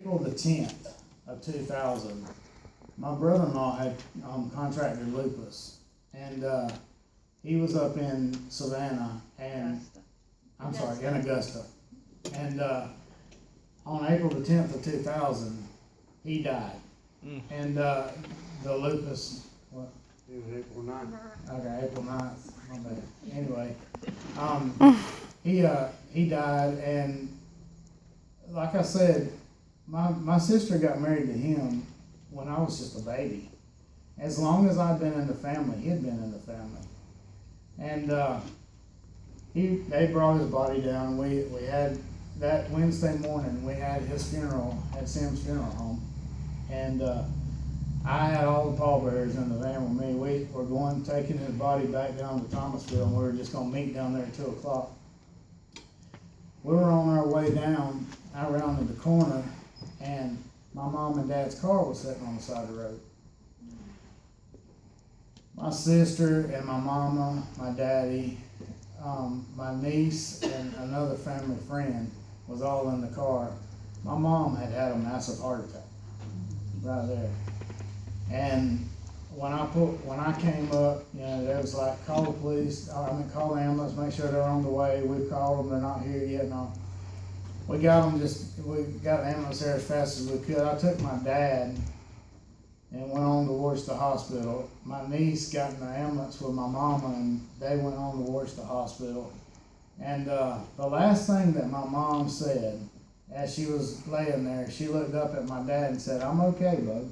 April the 10th of 2000, my brother-in-law had contracted lupus, and he was up in Savannah, and I'm sorry, in Augusta, and on April the 10th of 2000, he died, and the lupus. What? It was April 9th. Okay, April 9th. My bad. Anyway, he died, and like I said, my sister got married to him when I was just a baby. As long as I'd been in the family, he'd been in the family. And they brought his body down. We had that Wednesday morning, we had his funeral at Sam's funeral home. And I had all the pallbearers in the van with me. We were taking his body back down to Thomasville, and we were just going to meet down there at 2 o'clock. We were on our way down, I rounded the corner, and my mom and dad's car was sitting on the side of the road. My sister and my mama, my daddy, my niece, and another family friend was all in the car. My mom had a massive heart attack right there. And when I came up, there was like, call the police, call the ambulance, make sure they're on the way. We called them, they're not here yet. No, we got the ambulance there as fast as we could. I took my dad and went on to Worcester Hospital. My niece got in the ambulance with my mama, and they went on to Worcester Hospital. And the last thing that my mom said as she was laying there, she looked up at my dad and said, "I'm okay, bud.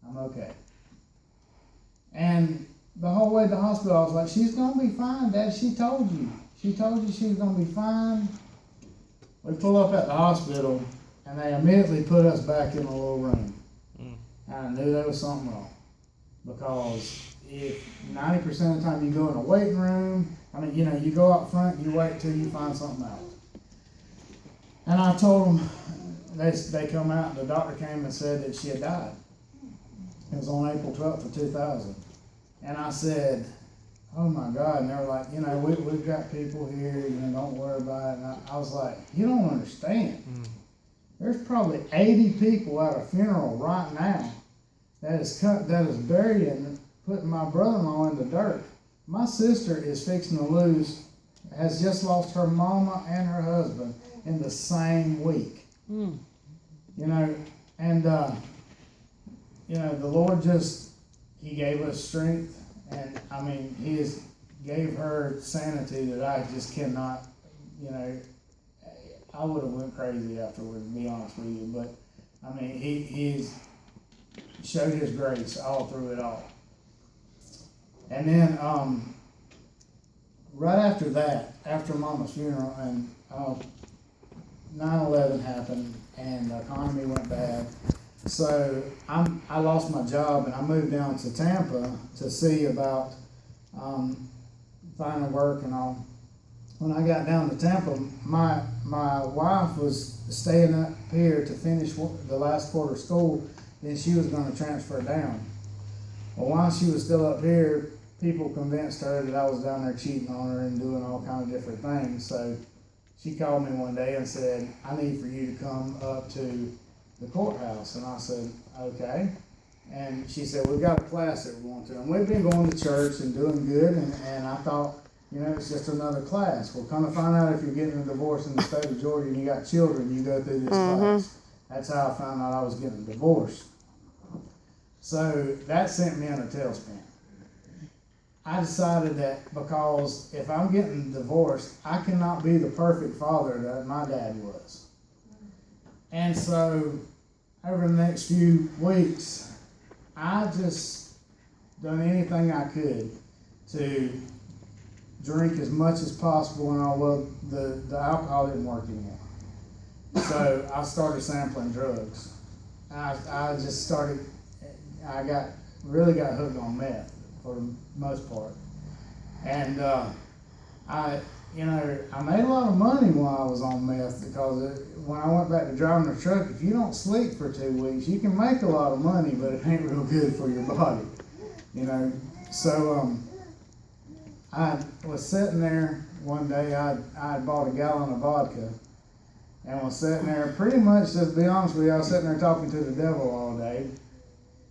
I'm okay." And the whole way to the hospital, I was like, "She's going to be fine, Dad. She told you. She told you she was going to be fine." We pull up at the hospital, and they immediately put us back in a little room. And I knew there was something wrong. Because if 90% of the time you go in a waiting room, you go out front, you wait till you find something out. And I told them, they come out, and the doctor came and said that she had died. It was on April 12th of 2000. And I said, "Oh my God." And they were like, we've got people here, don't worry about it. And I was like, "You don't understand. There's probably 80 people at a funeral right now that is burying, putting my brother-in-law in the dirt. My sister is fixing to has just lost her mama and her husband in the same week." And the Lord He gave us strength, and He gave her sanity that I just cannot, I would have went crazy afterwards, to be honest with you, but He's showed His grace all through it all. And then, right after that, after Mama's funeral, and 9/11 happened, and the economy went bad. So I lost my job, and I moved down to Tampa to see about finding work and all. When I got down to Tampa, my wife was staying up here to finish the last quarter of school. Then she was going to transfer down. Well, while she was still up here, people convinced her that I was down there cheating on her and doing all kinds of different things. So she called me one day and said, "I need for you to come up to the courthouse." And I said, "Okay." And she said, "We've got a class that we're going to." And we've been going to church and doing good, and I thought, it's just another class. Well, come to find out, if you're getting a divorce in the state of Georgia and you got children, you go through this class. That's how I found out I was getting a divorce. So that sent me in a tailspin. I decided that because if I'm getting divorced, I cannot be the perfect father that my dad was. And so over the next few weeks, I just done anything I could to drink as much as possible, and the alcohol didn't work anymore. So I started sampling drugs. I just started, really got hooked on meth for the most part. And I made a lot of money while I was on meth, because when I went back to driving the truck, if you don't sleep for 2 weeks, you can make a lot of money, but it ain't real good for your body, So I was sitting there one day. I had bought a gallon of vodka, and was sitting there pretty much, just to be honest with you, I was sitting there talking to the devil all day.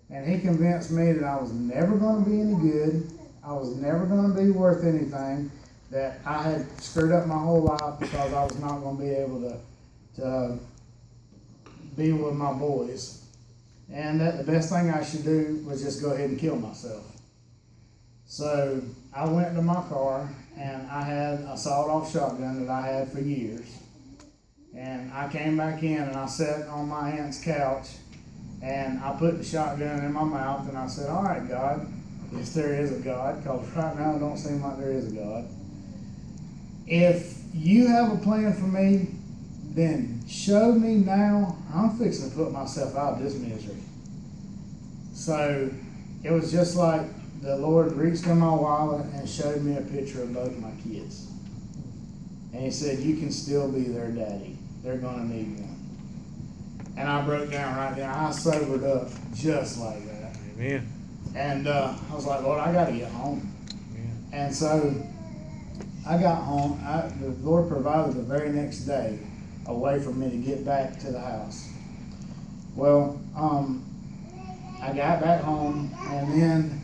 And he convinced me that I was never going to be any good. I was never going to be worth anything. That I had screwed up my whole life because I was not going to be able to be with my boys. And that the best thing I should do was just go ahead and kill myself. So I went to my car and I had a sawed-off shotgun that I had for years. And I came back in and I sat on my aunt's couch and I put the shotgun in my mouth and I said, all right, God, if there is a God, because right now it don't seem like there is a God. If you have a plan for me, then show me now. I'm fixing to put myself out of this misery. So it was just like the Lord reached in my wallet and showed me a picture of both my kids. And he said, you can still be their daddy. They're going to need one. And I broke down right there. I sobered up just like that. Amen. And I was like, Lord, I got to get home. Amen. And so I got home. The Lord provided the very next day a way for me to get back to the house. Well, I got back home, and then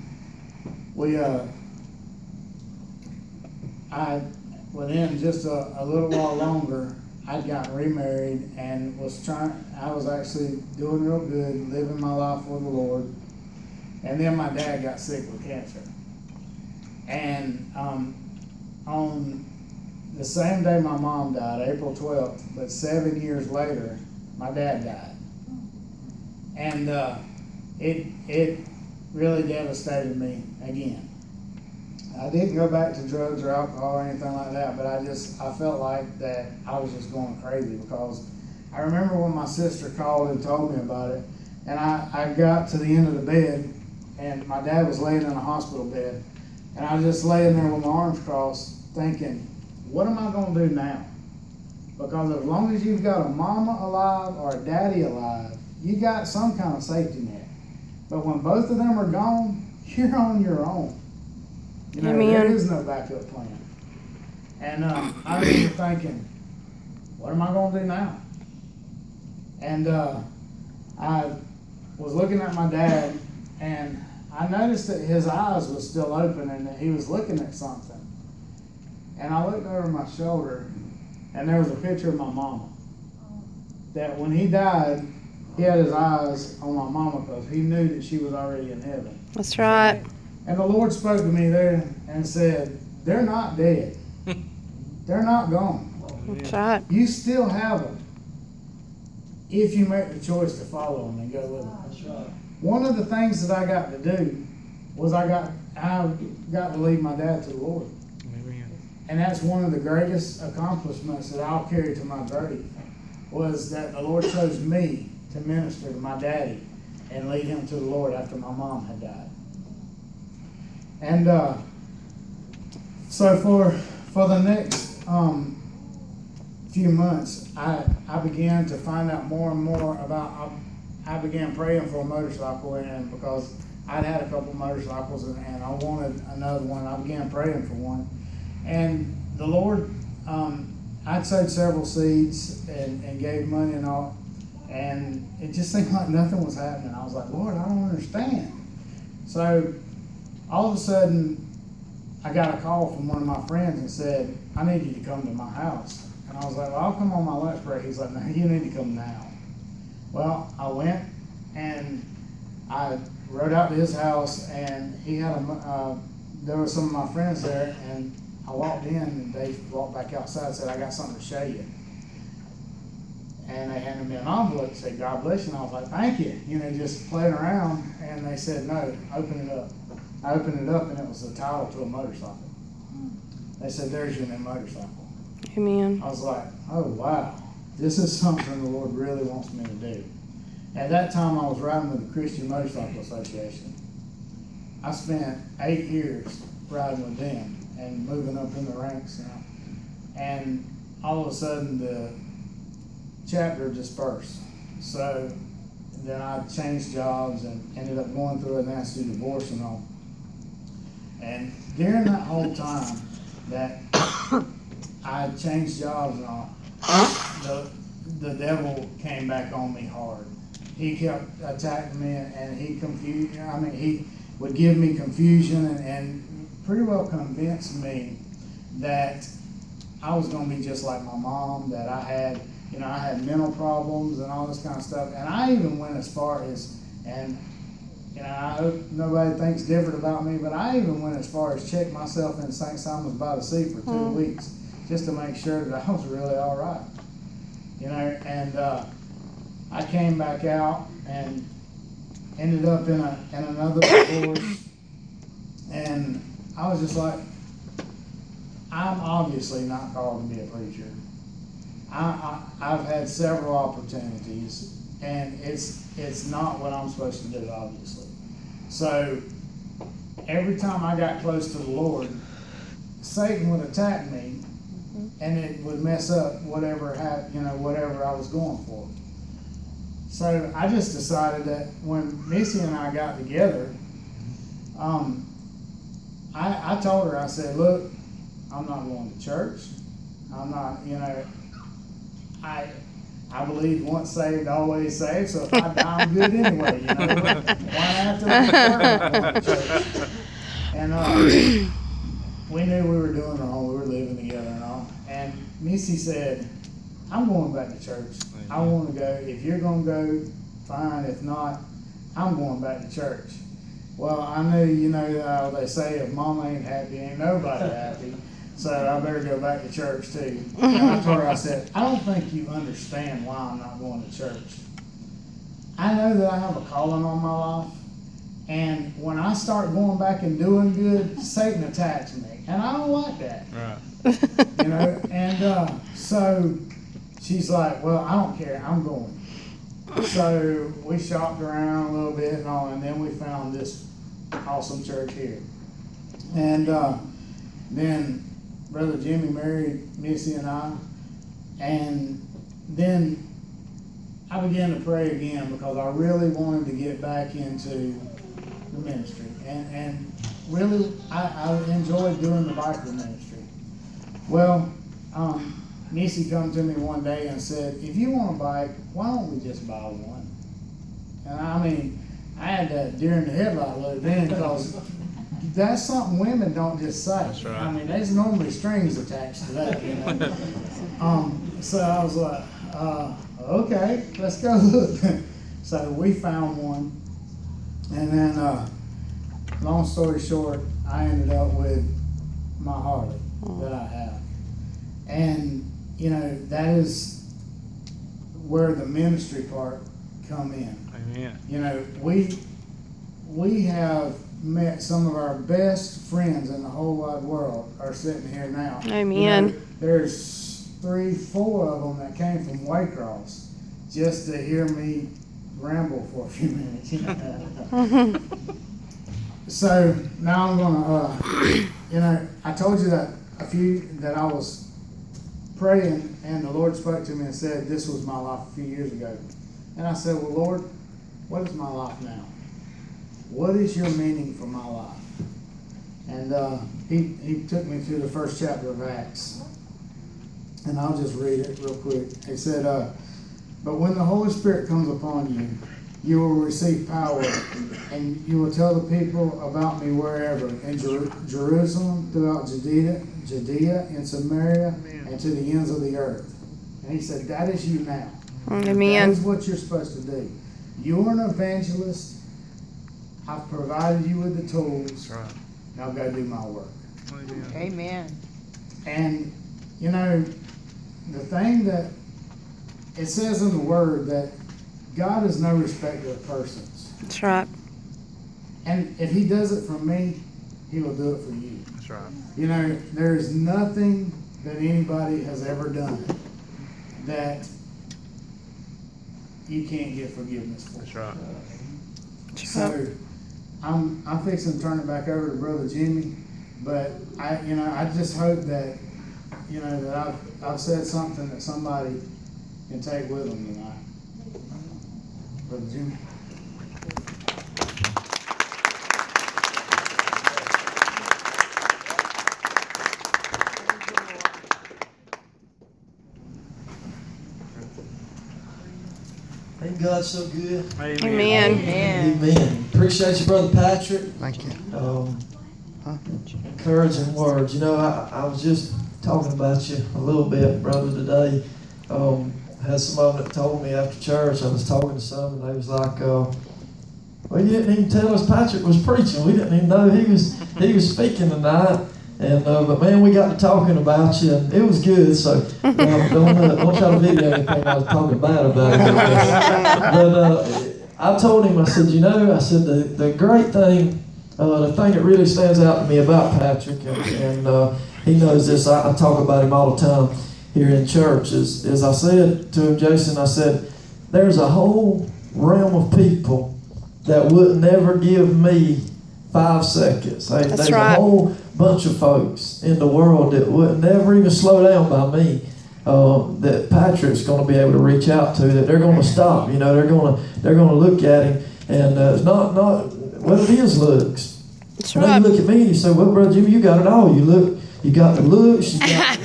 within just a little while longer, I'd gotten remarried and I was actually doing real good, living my life with the Lord. And then my dad got sick with cancer. And on the same day my mom died, April 12th, but 7 years later, my dad died. And it really devastated me again. I didn't go back to drugs or alcohol or anything like that, but I felt like that I was just going crazy, because I remember when my sister called and told me about it, and I got to the end of the bed, and my dad was laying in a hospital bed, and I was just laying there with my arms crossed thinking, what am I going to do now? Because as long as you've got a mama alive or a daddy alive, you got some kind of safety net. But when both of them are gone, you're on your own. You know, Amen. there is no backup plan. And I remember thinking, what am I going to do now? And I was looking at my dad, and I noticed that his eyes were still open and that he was looking at something. And I looked over my shoulder, and there was a picture of my mama. That when he died, he had his eyes on my mama because he knew that she was already in heaven. That's right. And the Lord spoke to me there and said, they're not dead. They're not gone. That's right. You still have them if you make the choice to follow them and go with them. That's right. One of the things that I got to do was I got to lead my dad to the Lord. Amen. And that's one of the greatest accomplishments that I'll carry to my grave, was that the Lord chose me to minister to my daddy and lead him to the Lord after my mom had died. And so for the next few months, I began to find out more and more about. I began praying for a motorcycle, and because I'd had a couple motorcycles and I wanted another one, I began praying for one. And the Lord, I'd sowed several seeds and gave money and all, and it just seemed like nothing was happening. I was like, Lord, I don't understand. So all of a sudden, I got a call from one of my friends and said, I need you to come to my house. And I was like, well, I'll come on my lunch break. He's like, no, you need to come now. Well, I went and I rode out to his house, and he had there were some of my friends there, and I walked in and they walked back outside and said, I got something to show you. And they handed me an envelope and said, God bless you. And I was like, thank you. You know, just playing around. And they said, no, open it up. I opened it up, and it was the title to a motorcycle. They said, there's your new motorcycle. Amen. I was like, oh, wow. This is something the Lord really wants me to do. At that time, I was riding with the Christian Motorcycle Association. I spent 8 years riding with them and moving up in the ranks. And all of a sudden, the chapter dispersed. So then I changed jobs and ended up going through a nasty divorce and all. And during that whole time that I changed jobs and all, the devil came back on me hard. He kept attacking me, and he confused. I mean, he would give me confusion and pretty well convinced me that I was going to be just like my mom. That I had mental problems and all this kind of stuff. And I even went as far as, and I hope nobody thinks different about me, but I even went as far as check myself in St. Simon's by the Sea for 2 weeks just to make sure that I was really all right. And I came back out and ended up in another divorce, and I was just like, I'm obviously not called to be a preacher. I've had several opportunities, and it's not what I'm supposed to do, obviously. So every time I got close to the Lord, Satan would attack me, and it would mess up whatever I was going for. So I just decided that when Missy and I got together, I told her, I said, look, I'm not going to church. I'm not, I believe once saved, always saved, so if I die, I'm good anyway, Why have to learn to church? And we knew we were doing wrong. We were living together and all. And Missy said, I'm going back to church. I want to go. If you're going to go, fine. If not, I'm going back to church. Well, I knew, how they say, if mama ain't happy, ain't nobody happy. So I better go back to church too. And I told her, I said, I don't think you understand why I'm not going to church. I know that I have a calling on my life. And when I start going back and doing good, Satan attacks me. And I don't like that. Right. And so she's like, well, I don't care. I'm going. So we shopped around a little bit and all, and then we found this awesome church here. And then Brother Jimmy married Missy and I. And then I began to pray again because I really wanted to get back into the ministry. And really, I enjoyed doing the biker ministry. Well, Missy come to me one day and said, if you want a bike, why don't we just buy one? And I had that deer in the headlight look then, because that's something women don't just say. That's right. There's normally strings attached to that, So I was like, okay, let's go look. So we found one, and then, long story short, I ended up with my Harley that I have. And, that is where the ministry part come in. Amen. We have met some of our best friends in the whole wide world are sitting here now. Amen. There's 3-4 of them that came from Waycross just to hear me ramble for a few minutes. So now I'm gonna, I told you that I was praying, and the Lord spoke to me and said, this was my life a few years ago. And I said, well, Lord, what is my life now? What is your meaning for my life? And he took me through the first chapter of Acts. And I'll just read it real quick. He said, but when the Holy Spirit comes upon you, you will receive power, and you will tell the people about me wherever, in Jerusalem, throughout Judea, in Samaria, and to the ends of the earth. And he said, that is you now. Amen. That is what you're supposed to do. You're an evangelist. I've provided you with the tools. That's right. Now go do my work. Amen. And, the thing that it says in the Word that God is no respecter of persons. That's right. And if he does it for me, he will do it for you. That's right. There is nothing that anybody has ever done that you can't get forgiveness for. That's right. So I'm fixing to turn it back over to Brother Jimmy, but I just hope that that I've said something that somebody can take with them tonight. Brother Jimmy. God's so good? Amen. Amen. Appreciate you, Brother Patrick. Thank you. Encouraging words. You know, I was just talking about you a little bit, brother, today. Had some of them that told me after church. I was talking to some, and they was like, "Well, you didn't even tell us Patrick was preaching. We didn't even know he was speaking tonight." And but man, we got to talking about you, and it was good. So don't try to video anything I was talking bad about it. But I told him, I said, the great thing, the thing that really stands out to me about Patrick, and he knows this. I talk about him all the time here in church. Is I said to him, Jason, I said, there's a whole realm of people that would never give me 5 seconds. There's right. a whole bunch of folks in the world that would never even slow down by me. That Patrick's going to be able to reach out to. That they're going to stop. You know, they're going to look at him, and it's not well, it is looks. That's You know, right. you look at me and you say, "Well, brother Jimmy, you got it all. You got the looks. You got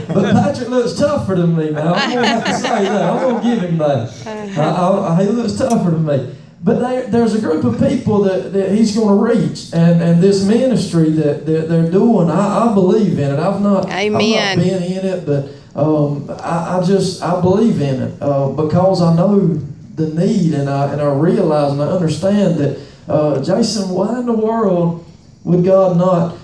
But Patrick looks tougher than me now. I'm going to have to say that. I'm going to give him that. He looks tougher than me. But there's a group of people that he's going to reach. And this ministry that they're doing, I believe in it. I've not been in it, but I believe in it because I know the need, and I realize and I understand that, Jason, why in the world would God not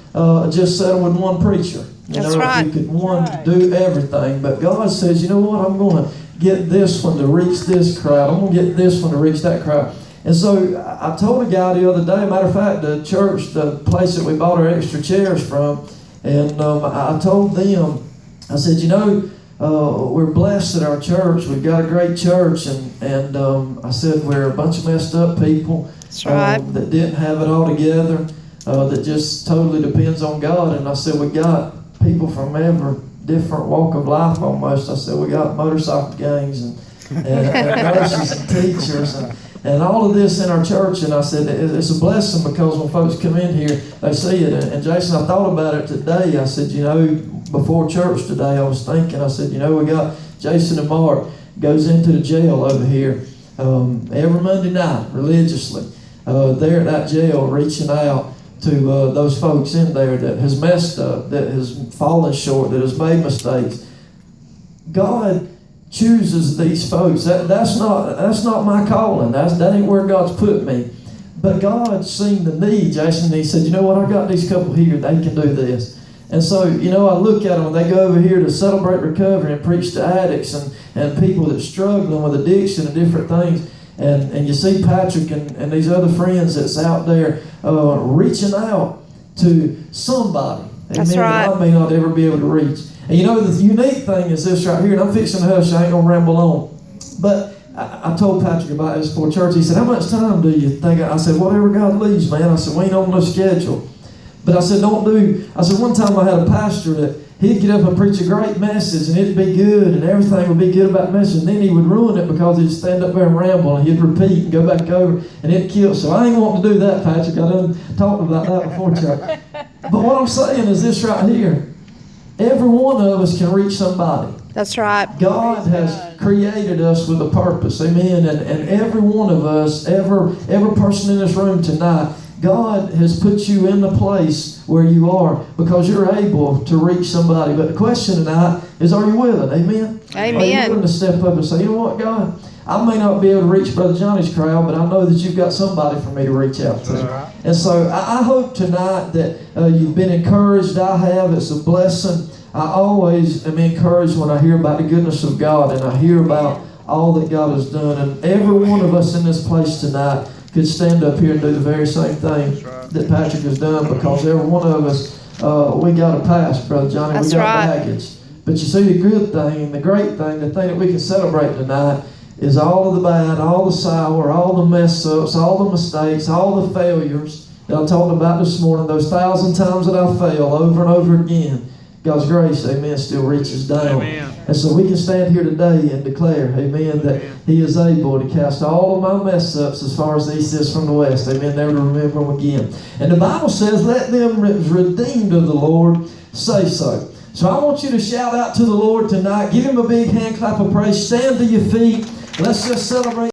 just settle with one preacher? That's right. If he could do everything. But God says, you know what, I'm going to get this one to reach this crowd. I'm going to get this one to reach that crowd. And so I told a guy the other day, matter of fact, the church, the place that we bought our extra chairs from, and I told them, I said, we're blessed at our church. We've got a great church, and I said we're a bunch of messed up people. That's right. That didn't have it all together, that just totally depends on God. And I said we got people from every different walk of life almost. I said we got motorcycle gangs and nurses and teachers and all of this in our church. And I said it's a blessing because when folks come in here, they see it. And Jason, I thought about it today. I said, before church today, I was thinking, I said, we got Jason and Mark goes into the jail over here every Monday night religiously. There at that jail reaching out to those folks in there that has messed up, that has fallen short, that has made mistakes. God chooses these folks. That's not my calling. That ain't where God's put me. But God seen the need, Jason, and he said, I got these couple here, they can do this. And so, I look at them when they go over here to celebrate recovery and preach to addicts and people that are struggling with addiction and different things. And you see Patrick and these other friends that's out there reaching out to somebody. That's right. That I may not ever be able to reach. And the unique thing is this right here, and I'm fixing to hush, I ain't going to ramble on. But I told Patrick about this before church. He said, how much time do you think? I said, whatever God leaves, man. I said, we ain't on no schedule. But I said, one time I had a pastor that he'd get up and preach a great message and it'd be good and everything would be good about the message, and then he would ruin it because he'd stand up there and ramble and he'd repeat and go back over and it'd kill. So I ain't wanting to do that, Patrick. I done talked about that before church. But what I'm saying is this right here. Every one of us can reach somebody. That's right. God has created us with a purpose. Amen. And every one of us, every person in this room tonight, God has put you in the place where you are because you're able to reach somebody. But the question tonight is, are you willing? Amen? Amen. Are you willing to step up and say, you know what, God? I may not be able to reach Brother Johnny's crowd, but I know that you've got somebody for me to reach out to. Right. And so I hope tonight that you've been encouraged. I have. It's a blessing. I always am encouraged when I hear about the goodness of God and I hear about all that God has done. And every one of us in this place tonight could stand up here and do the very same thing that Patrick has done, because every one of us, we got a past, Brother Johnny. That's we got right. baggage. But you see, the good thing and the great thing, the thing that we can celebrate tonight is all of the bad, all the sour, all the mess-ups, all the mistakes, all the failures that I talked about this morning, those 1,000 times that I fail over and over again. God's grace, amen, still reaches down. Amen. And so we can stand here today and declare, amen, that He is able to cast all of my mess-ups as far as the east is from the west, amen, never to remember them again. And the Bible says, let them redeemed of the Lord say so. So I want you to shout out to the Lord tonight. Give Him a big hand clap of praise. Stand to your feet. Let's just celebrate.